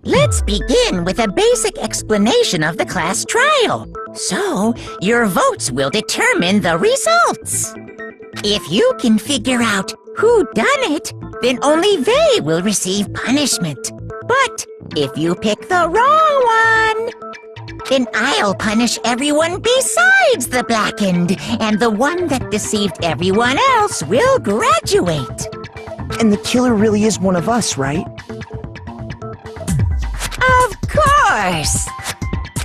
Let's begin with a basic explanation of the class trial. So, your votes will determine the results. If you can figure out who done it, then only they will receive punishment. But if you pick the wrong one, then I'll punish everyone besides the blackened, and the one that deceived everyone else will graduate. And the killer really is one of us, right? Of course!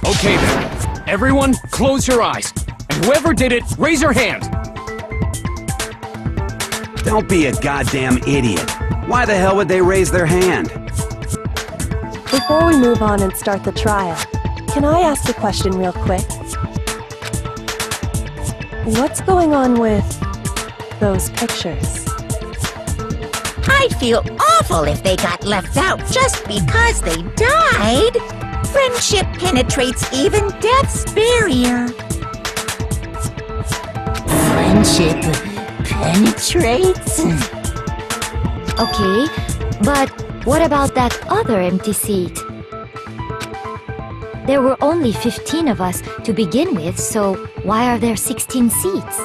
Okay then, everyone close your eyes, and whoever did it, raise your hand! Don't be a goddamn idiot. Why the hell would they raise their hand? Before we move on and start the trial, can I ask a question real quick? What's going on with those pictures? I'd feel awful if they got left out just because they died. Friendship penetrates even death's barrier. Friendship penetrates? Okay, but what about that other empty seat? There were only 15 of us to begin with, so why are there 16 seats?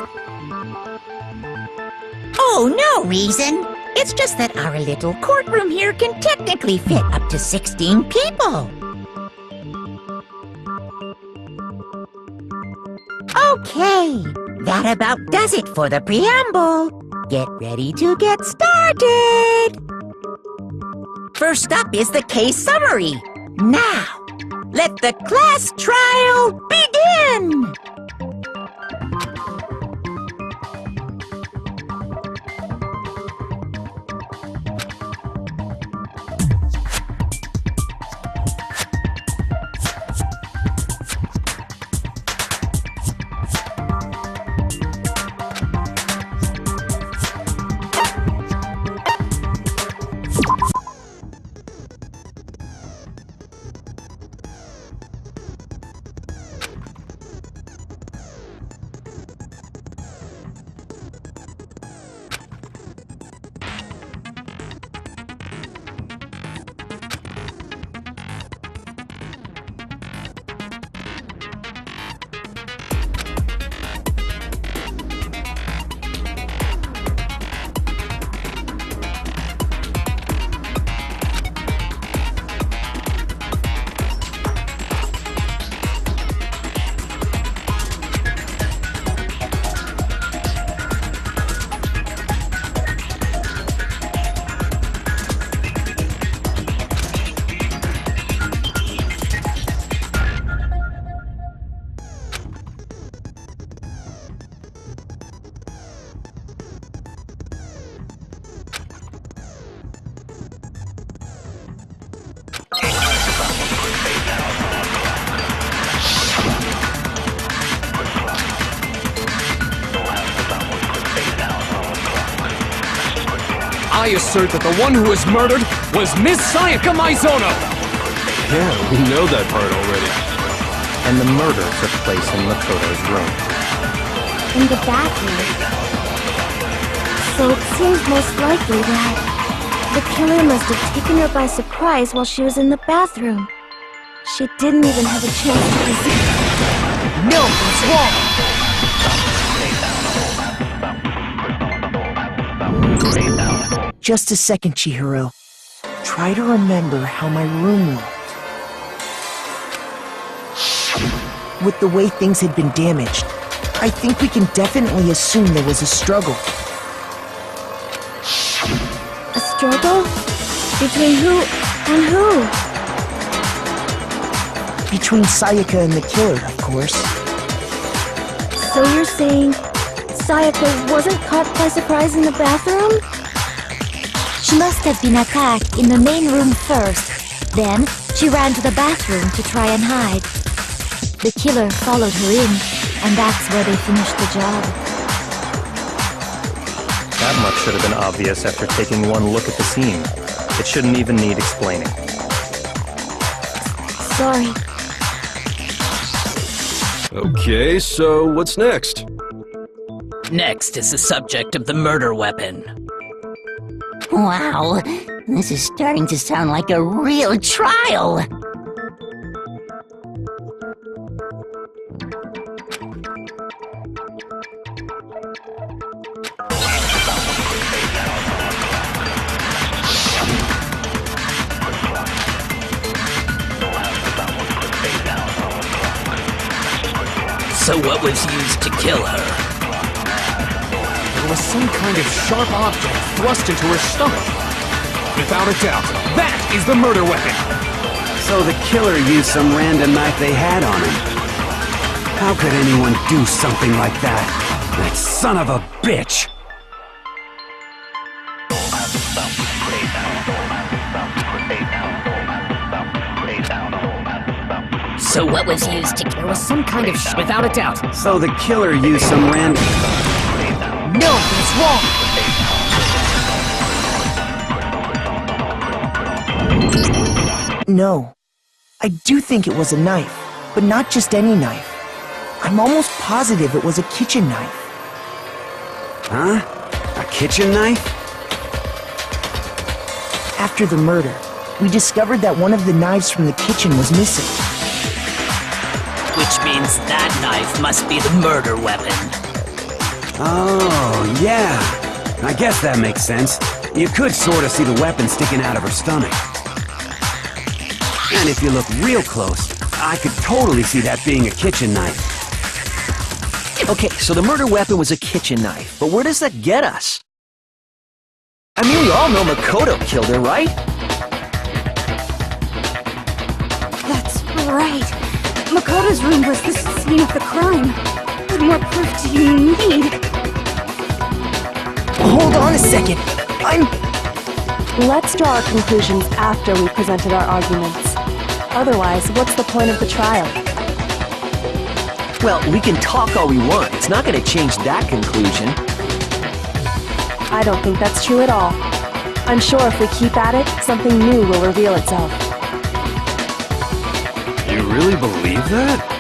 Oh, no reason. It's just that our little courtroom here can technically fit up to 16 people. Okay, that about does it for the preamble. Get ready to get started. First up is the case summary. Now, let the class trial begin! I assert that the one who was murdered was Miss Sayaka Maizono! Yeah, we know that part already. And the murder took place in Makoto's room. In the bathroom. So it seems most likely that the killer must have taken her by surprise while she was in the bathroom. She didn't even have a chance to resist. No, it's wrong! Just a second, Chihiro. Try to remember how my room looked. With the way things had been damaged, I think we can definitely assume there was a struggle. A struggle? Between who and who? Between Sayaka and the killer, of course. So you're saying Sayaka wasn't caught by surprise in the bathroom? She must have been attacked in the main room first. Then, she ran to the bathroom to try and hide. The killer followed her in, and that's where they finished the job. That much should have been obvious after taking one look at the scene. It shouldn't even need explaining. Sorry. Okay, so what's next? Next is the subject of the murder weapon. Wow, this is starting to sound like a real trial. So what was used to kill her? There was some kind of sharp object thrust into her stomach. Without a doubt, that is the murder weapon! So the killer used some random knife they had on him. How could anyone do something like that? That son of a bitch! So what was used to kill? There was some kind of without a doubt. So the killer used some random... No, he's wrong! No. I do think it was a knife, but not just any knife. I'm almost positive it was a kitchen knife. Huh? A kitchen knife? After the murder, we discovered that one of the knives from the kitchen was missing. Which means that knife must be the murder weapon. Oh, yeah. I guess that makes sense. You could sort of see the weapon sticking out of her stomach. And if you look real close, I could totally see that being a kitchen knife. Okay, so the murder weapon was a kitchen knife, but where does that get us? I mean, we all know Makoto killed her, right? That's right. Makoto's room was the scene of the crime. What more proof do you need? Hold on a second. Let's draw our conclusions after we presented our arguments. Otherwise, what's the point of the trial? Well, we can talk all we want. It's not going to change that conclusion. I don't think that's true at all. I'm sure if we keep at it, something new will reveal itself. You really believe that?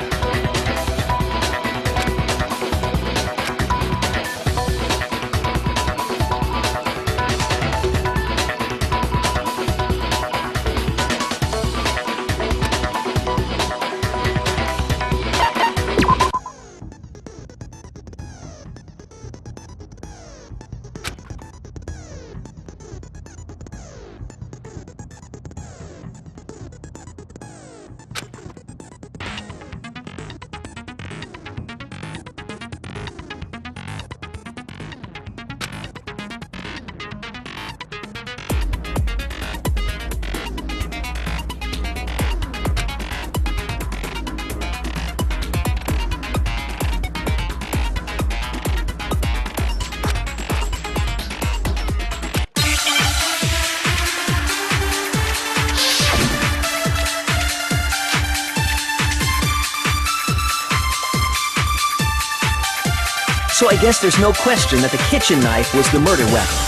So I guess there's no question that the kitchen knife was the murder weapon.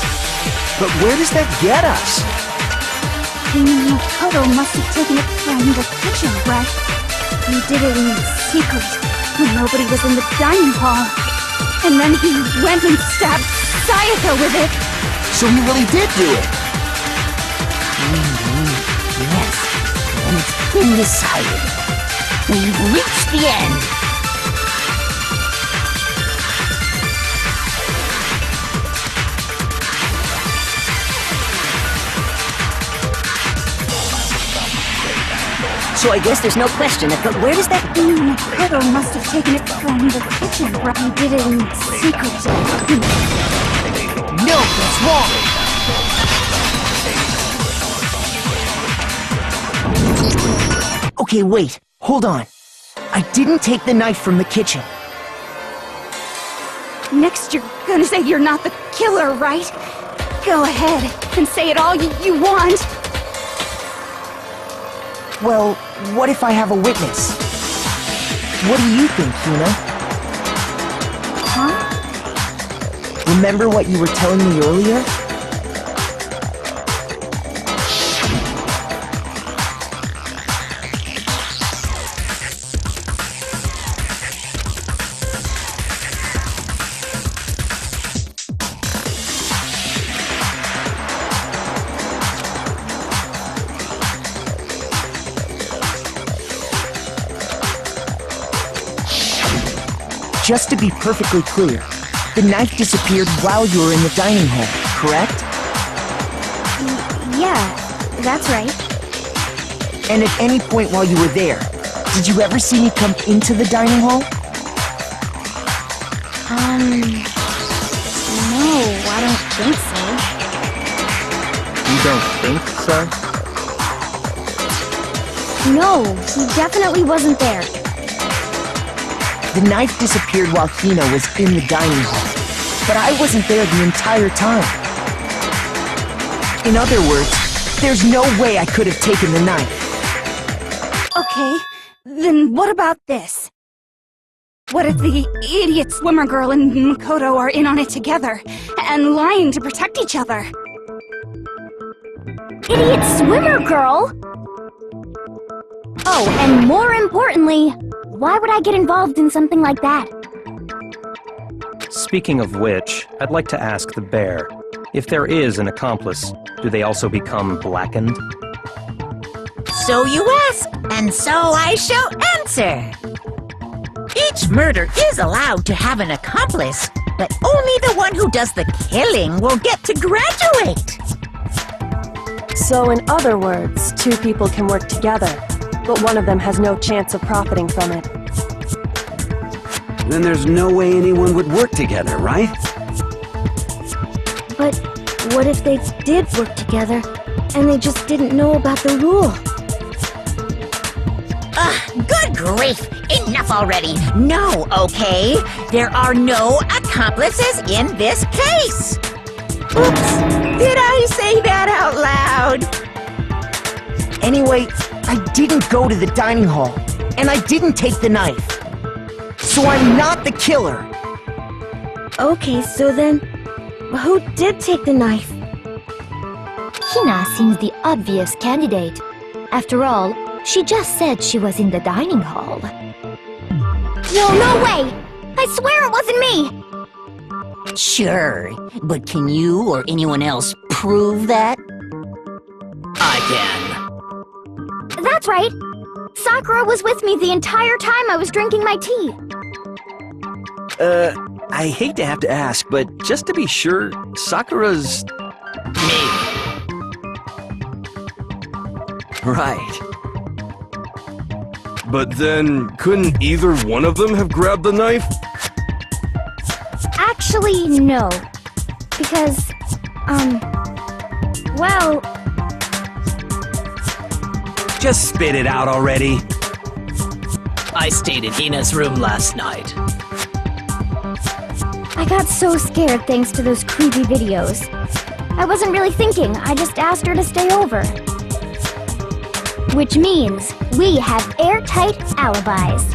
But where does that get us? Makoto must have taken it from the kitchen, right? He did it in secret, when nobody was in the dining hall. And then he went and stabbed Sayaka with it. So he really did do it. Yes, and it's been decided. We've reached the end. So I guess there's no question. But where does that... Makoto must have taken it from the kitchen, right? He did it in secret. No, that's wrong. Okay, wait. Hold on. I didn't take the knife from the kitchen. Next you're gonna say you're not the killer, right? Go ahead and say it all you want. Well, what if I have a witness? What do you think, Hina? Huh? Remember what you were telling me earlier? Just to be perfectly clear, the knife disappeared while you were in the dining hall, correct? Yeah, that's right. And at any point while you were there, did you ever see me come into the dining hall? No, I don't think so. You don't think so? No, he definitely wasn't there. The knife disappeared while Hina was in the dining hall, but I wasn't there the entire time. In other words, there's no way I could have taken the knife. Okay, then what about this? What if the idiot swimmer girl and Makoto are in on it together, and lying to protect each other? Idiot swimmer girl? Oh, and more importantly, why would I get involved in something like that? Speaking of which, I'd like to ask the bear, if there is an accomplice, do they also become blackened? So you ask, and so I shall answer. Each murder is allowed to have an accomplice, but only the one who does the killing will get to graduate. So in other words, two people can work together, but one of them has no chance of profiting from it. Then there's no way anyone would work together, right? But what if they did work together, and they just didn't know about the rule? Good grief! Enough already! No, okay? There are no accomplices in this case! Oops! Did I say that out loud? Anyway, I didn't go to the dining hall, and I didn't take the knife. So I'm not the killer. Okay, so then, who did take the knife? Hina seems the obvious candidate. After all, she just said she was in the dining hall. No way! I swear it wasn't me! Sure, but can you or anyone else prove that? I can. That's right! Sakura was with me the entire time I was drinking my tea. I hate to have to ask, but just to be sure, Sakura's... Me. Right. But then, couldn't either one of them have grabbed the knife? Actually, no. Because, well... Just spit it out already. I stayed in Hina's room last night. I got so scared thanks to those creepy videos. I wasn't really thinking, I just asked her to stay over. Which means we have airtight alibis.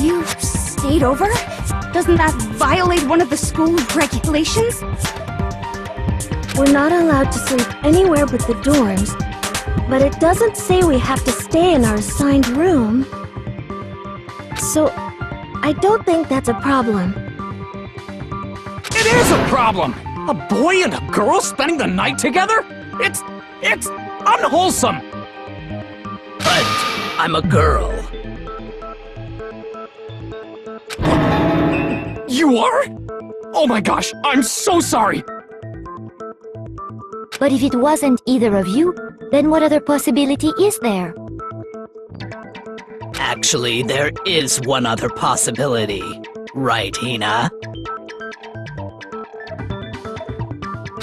You stayed over? Doesn't that violate one of the school regulations? We're not allowed to sleep anywhere but the dorms, but it doesn't say we have to stay in our assigned room. So, I don't think that's a problem. It is a problem! A boy and a girl spending the night together? It's unwholesome! But I'm a girl. You are? Oh my gosh, I'm so sorry! But if it wasn't either of you, then what other possibility is there? Actually, there is one other possibility. Right, Hina?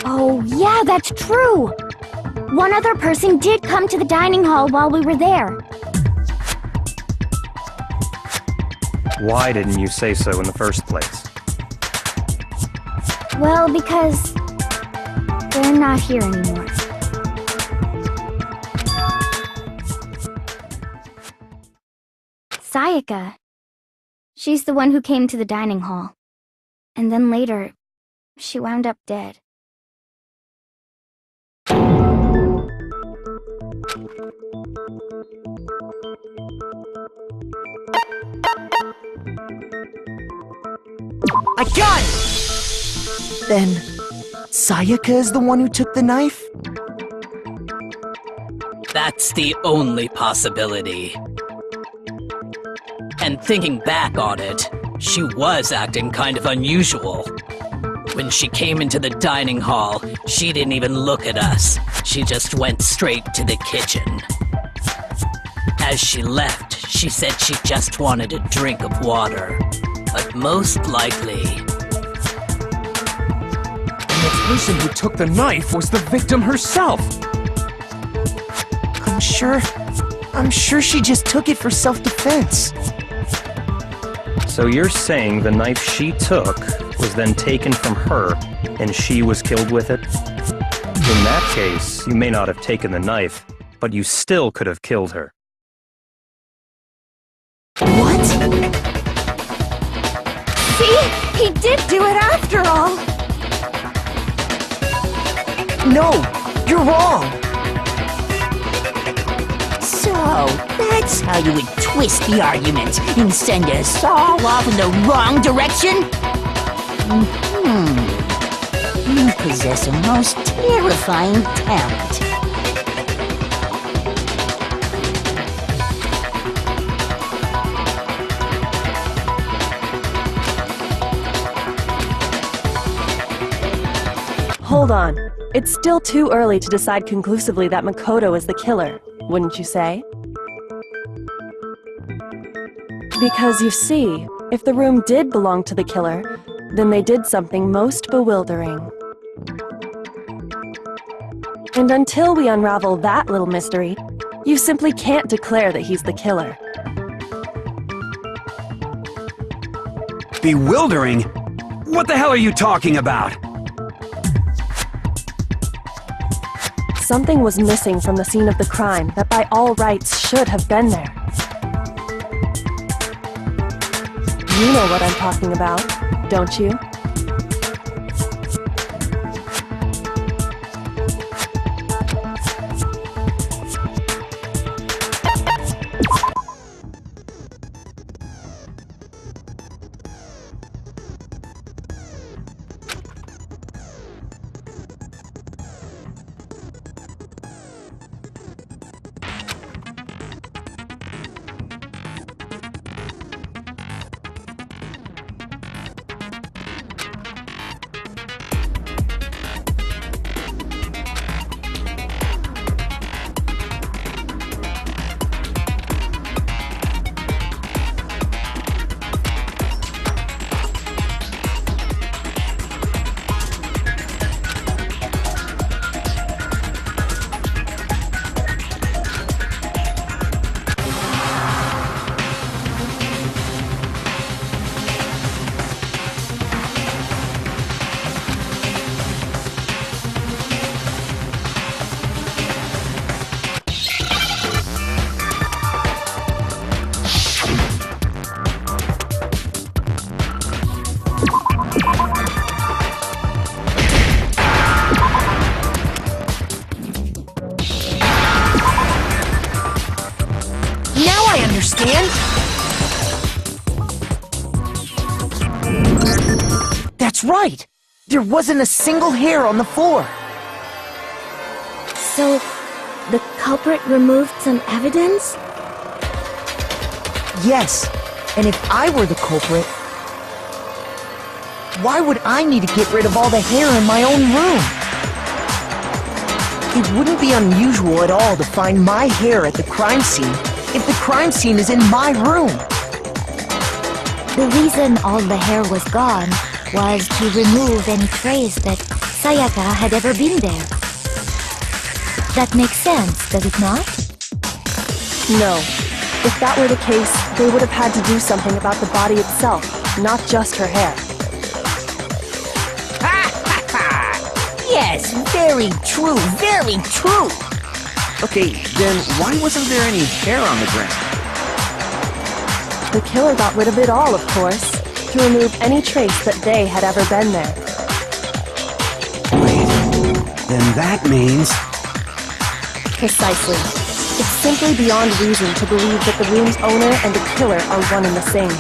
Oh, yeah, that's true! One other person did come to the dining hall while we were there. Why didn't you say so in the first place? Well, because they're not here anymore. Sayaka. She's the one who came to the dining hall. And then later, she wound up dead. I got it! Then, Sayaka is the one who took the knife? That's the only possibility. And thinking back on it, she was acting kind of unusual. When she came into the dining hall, she didn't even look at us. She just went straight to the kitchen. As she left, she said she just wanted a drink of water. But most likely... And the person who took the knife was the victim herself! I'm sure she just took it for self-defense. So you're saying the knife she took was then taken from her, and she was killed with it? In that case, you may not have taken the knife, but you still could have killed her. What? See? He did do it after all! No, you're wrong! So, that's how you would twist the argument and send us all off in the wrong direction? You possess a most terrifying talent. Hold on. It's still too early to decide conclusively that Makoto is the killer, wouldn't you say? Because you see, if the room did belong to the killer, then they did something most bewildering. And until we unravel that little mystery, you simply can't declare that he's the killer. Bewildering? What the hell are you talking about? Something was missing from the scene of the crime that by all rights should have been there. You know what I'm talking about, don't you? That's right! There wasn't a single hair on the floor! So, the culprit removed some evidence? Yes, and if I were the culprit, why would I need to get rid of all the hair in my own room? It wouldn't be unusual at all to find my hair at the crime scene if the crime scene is in my room. The reason all the hair was gone was to remove any trace that Sayaka had ever been there. That makes sense, does it not? No. If that were the case, they would have had to do something about the body itself, not just her hair. Yes, very true, very true! Okay, then why wasn't there any hair on the ground? The killer got rid of it all, of course, to remove any trace that they had ever been there. Wait, then that means... Precisely. It's simply beyond reason to believe that the room's owner and the killer are one and the same.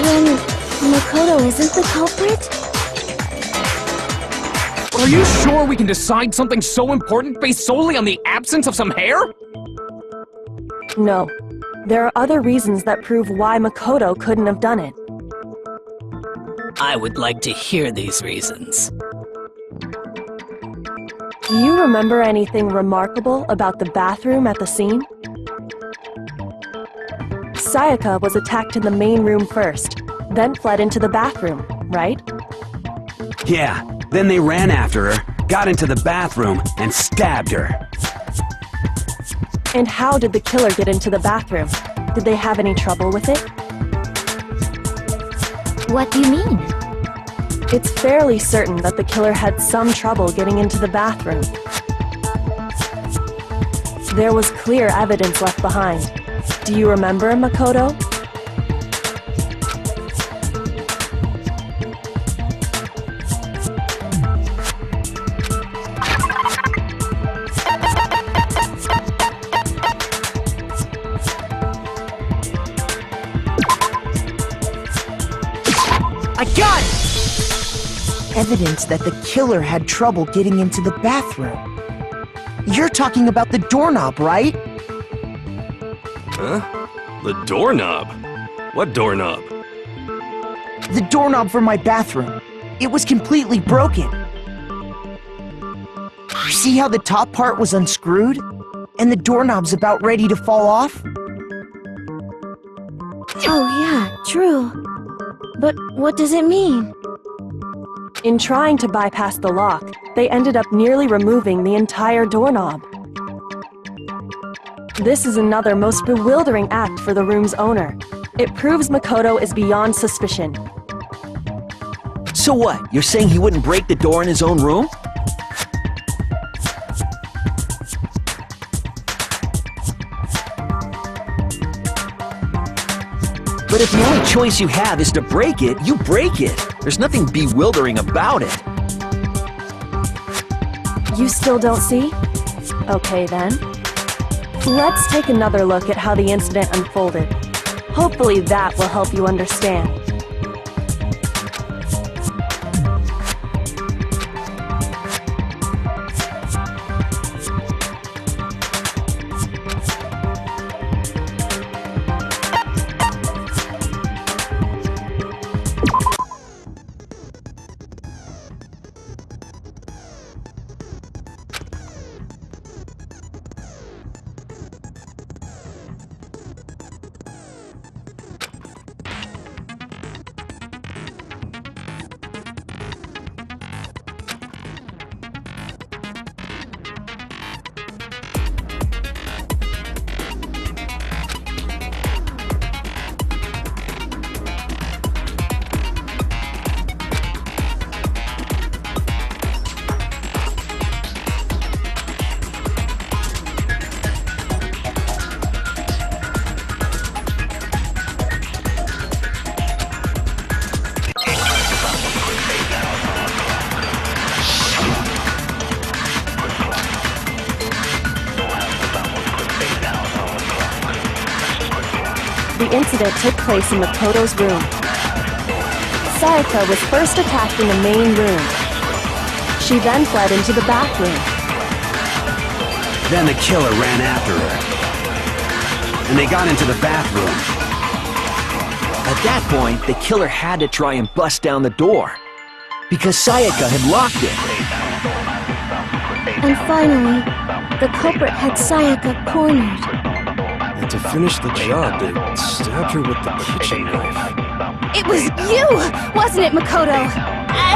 Then Makoto isn't the culprit? Are you sure we can decide something so important based solely on the absence of some hair? No. There are other reasons that prove why Makoto couldn't have done it. I would like to hear these reasons. Do you remember anything remarkable about the bathroom at the scene? Sayaka was attacked in the main room first, then fled into the bathroom, right? Yeah, then they ran after her, got into the bathroom, and stabbed her. And how did the killer get into the bathroom? Did they have any trouble with it? What do you mean? It's fairly certain that the killer had some trouble getting into the bathroom. There was clear evidence left behind. Do you remember, Makoto? I got it! Evidence that the killer had trouble getting into the bathroom. You're talking about the doorknob, right? Huh? The doorknob? What doorknob? The doorknob for my bathroom. It was completely broken. See how the top part was unscrewed? And the doorknob's about ready to fall off? Oh yeah, true. But what does it mean? In trying to bypass the lock, they ended up nearly removing the entire doorknob. This is another most bewildering act for the room's owner. It proves Makoto is beyond suspicion. So what? You're saying he wouldn't break the door in his own room? But if the only choice you have is to break it, you break it. There's nothing bewildering about it. You still don't see? Okay then. Let's take another look at how the incident unfolded. Hopefully that will help you understand. The incident took place in Makoto's room. Sayaka was first attacked in the main room. She then fled into the bathroom. Then the killer ran after her. And they got into the bathroom. At that point, the killer had to try and bust down the door, because Sayaka had locked it. And finally, the culprit had Sayaka cornered. And to finish the job, they stabbed her with the kitchen knife. It was you, wasn't it, Makoto?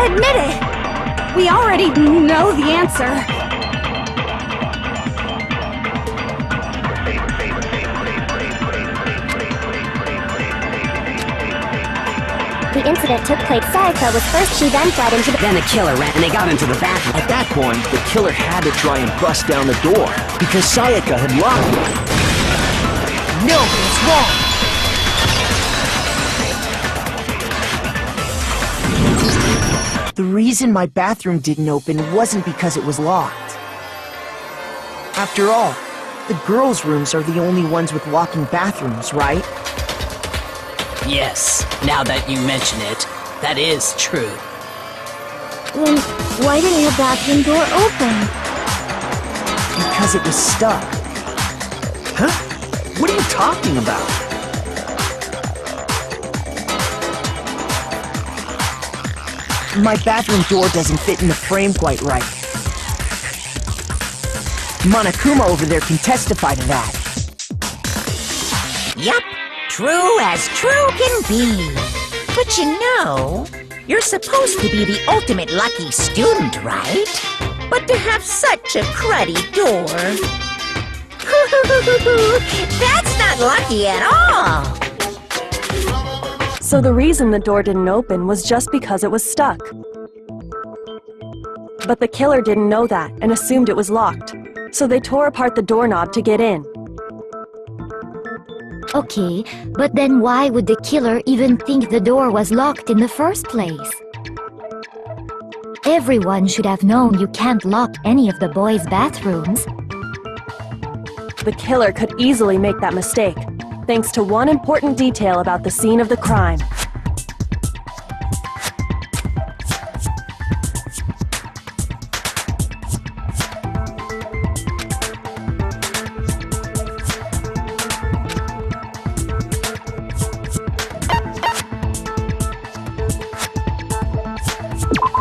Admit it! We already know the answer. The incident took place. Sayaka was first, she then fled into the... Then the killer ran and they got into the bathroom. At that point, the killer had to try and bust down the door, because Sayaka had locked it. No, it's wrong! The reason my bathroom didn't open wasn't because it was locked. After all, the girls' rooms are the only ones with walking bathrooms, right? Yes, now that you mention it, that is true. Then why didn't your bathroom door open? Because it was stuck. Huh? What are you talking about? My bathroom door doesn't fit in the frame quite right. Monokuma over there can testify to that. Yup, true as true can be. But you know, you're supposed to be the ultimate lucky student, right? But to have such a cruddy door... That's not lucky at all! So the reason the door didn't open was just because it was stuck. But the killer didn't know that and assumed it was locked. So they tore apart the doorknob to get in. Okay, but then why would the killer even think the door was locked in the first place? Everyone should have known you can't lock any of the boys' bathrooms. The killer could easily make that mistake, thanks to one important detail about the scene of the crime.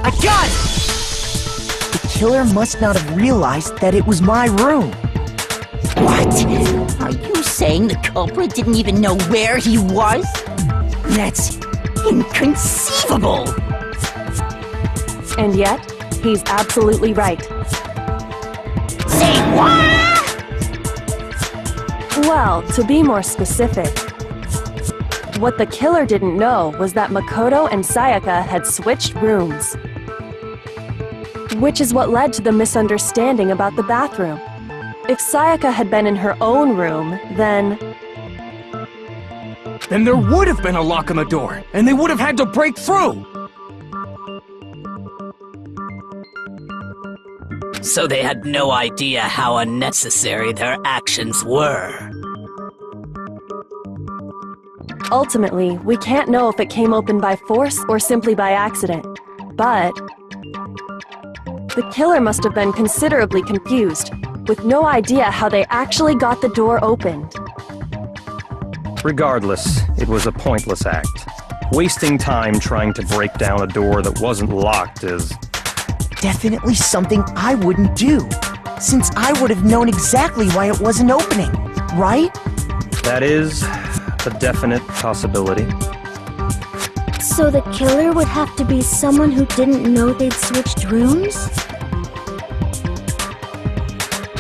I got it! The killer must not have realized that it was my room. What? Are you saying the culprit didn't even know where he was? That's inconceivable! And yet, he's absolutely right. Say what? Well, to be more specific, what the killer didn't know was that Makoto and Sayaka had switched rooms. Which is what led to the misunderstanding about the bathroom. If Sayaka had been in her own room, then Then there would have been a lock on the door, and they would have had to break through! So they had no idea how unnecessary their actions were. ultimately, we can't know if it came open by force or simply by accident. But the killer must have been considerably confused, with no idea how they actually got the door opened. Regardless, it was a pointless act. Wasting time trying to break down a door that wasn't locked is... definitely something I wouldn't do, since I would have known exactly why it wasn't opening, right? That is a definite possibility. So the killer would have to be someone who didn't know they'd switched rooms?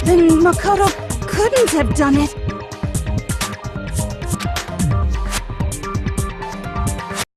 Then Makoto couldn't have done it.